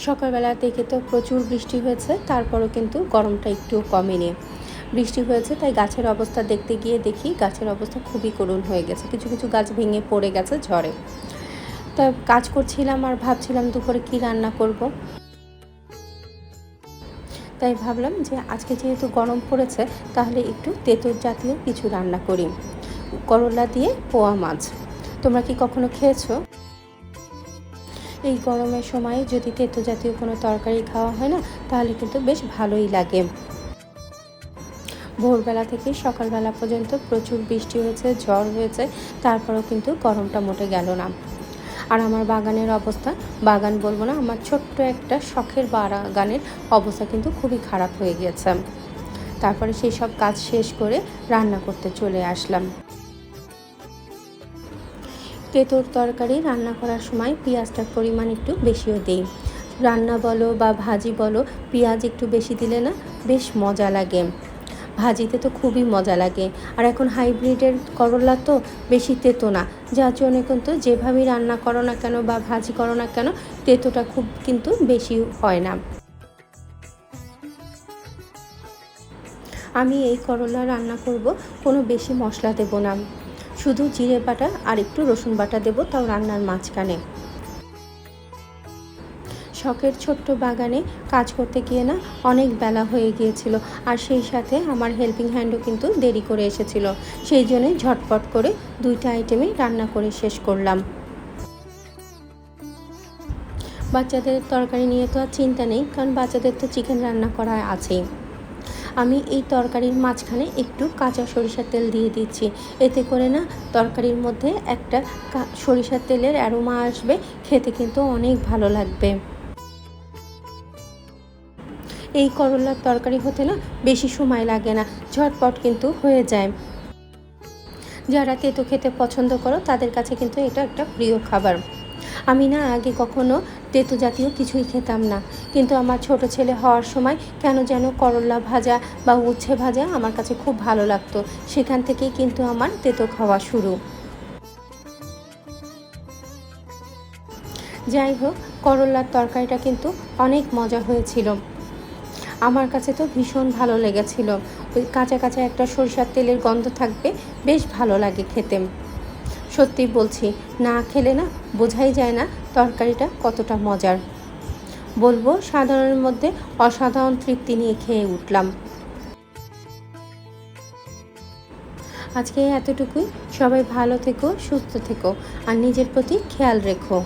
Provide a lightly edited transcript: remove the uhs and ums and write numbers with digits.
সকালবেলা থেকে তো প্রচুর বৃষ্টি হয়েছে, তারপরও কিন্তু গরমটা একটু কমেনি। বৃষ্টি হয়েছে তাই গাছের অবস্থা দেখতে গিয়ে দেখি গাছের অবস্থা খুবই করুণ হয়ে গেছে, কিছু কিছু গাছ ভেঙে পড়ে গেছে ঝড়ে। তা কাজ করছিলাম আর ভাবছিলাম দুপুরে কি রান্না করব। তাই ভাবলাম যে আজকে যেহেতু গরম পড়েছে তাহলে একটু তেঁতুল জাতীয় কিছু রান্না করি। করলা দিয়ে পোয়া মাছ, তোমরা কি কখনো খেয়েছো? এই গরমের সময় যদি তেঁতো জাতীয় কোনো তরকারি খাওয়া হয় না, তাহলে কিন্তু বেশ ভালোই লাগে। ভোরবেলা থেকে সকালবেলা পর্যন্ত প্রচুর বৃষ্টি হয়েছে, ঝড় হয়েছে, তারপরেও কিন্তু গরমটা মোটে গেল না। আর আমার বাগানের অবস্থা, বাগান বলবো না, আমার ছোট্ট একটা শখের বাগানের অবস্থা কিন্তু খুবই খারাপ হয়ে গিয়েছে। তারপরে সেই সব কাজ শেষ করে রান্না করতে চলে আসলাম। তেঁতুল তরকারি রান্না করার সময় পেঁয়াজটার পরিমাণ একটু বেশিও দিই। রান্না বলো বা ভাজি বলো, পেঁয়াজ একটু বেশি দিলে না বেশ মজা লাগে। ভাজিতে তো খুবই মজা লাগে। আর এখন হাইব্রিডের করলা তো বেশি তেতো না, যার জন্য কিন্তু যেভাবেই রান্না করো না কেন বা ভাজি করো না কেন, তেতোটা খুব কিন্তু বেশি হয় না। আমি এই করলা রান্না করব, কোনো বেশি মশলা দেব না, শুধু জিরে বাটা আর একটু রসুন বাটা দেব, তাও রান্নার মাঝখানে। শখের ছোট্ট বাগানে কাজ করতে গিয়ে না অনেক বেলা হয়ে গিয়েছিল, আর সেই সাথে আমার হেল্পিং হ্যান্ডও কিন্তু দেরি করে এসেছিল। সেই জন্যই ঝটপট করে দুইটা আইটেমই রান্না করে শেষ করলাম। বাচ্চাদের তরকারি নিয়ে তো আর চিন্তা নেই, কারণ বাচ্চাদের তো চিকেন রান্না করা আছেই। আমি এই তরকারির মাঝখানে একটু কাঁচা সরিষার তেল দিয়ে দিচ্ছি, এতে করে না তরকারির মধ্যে একটা সরিষার তেলের অ্যারোমা আসবে, খেতে কিন্তু অনেক ভালো লাগবে। এই করলার তরকারি হতে না বেশি সময় লাগে না, ঝটপট কিন্তু হয়ে যায়। যারা তেতো খেতে পছন্দ করো তাদের কাছে কিন্তু এটা একটা প্রিয় খাবার। আমি না আগে কখনো তেতো জাতীয় কিছুই খেতাম না, কিন্তু আমার ছোট ছেলে হওয়ার সময় কেন যেন করলা ভাজা বা উচ্ছে ভাজা আমার কাছে খুব ভালো লাগতো, সেখান থেকেই কিন্তু আমার তেতো খাওয়া শুরু। যাই হোক, করলার তরকারিটা কিন্তু অনেক মজা হয়েছিল, আমার কাছে তো ভীষণ ভালো লেগেছিল। ওই কাঁচা কাঁচা একটা সরিষার তেলের গন্ধ থাকবে, বেশ ভালো লাগে খেতে। সত্যি বলছি, না খেলে না বোঝাই যায় না তরকারিটা কতটা মজার। বলবো সাধারণের মধ্যে অসাধারণ তৃপ্তি নিয়ে খেয়ে উঠলাম। আজকে এতটুকুই। সবাই ভালো থেকো, সুস্থ থেকো, আর নিজের প্রতি খেয়াল রেখো।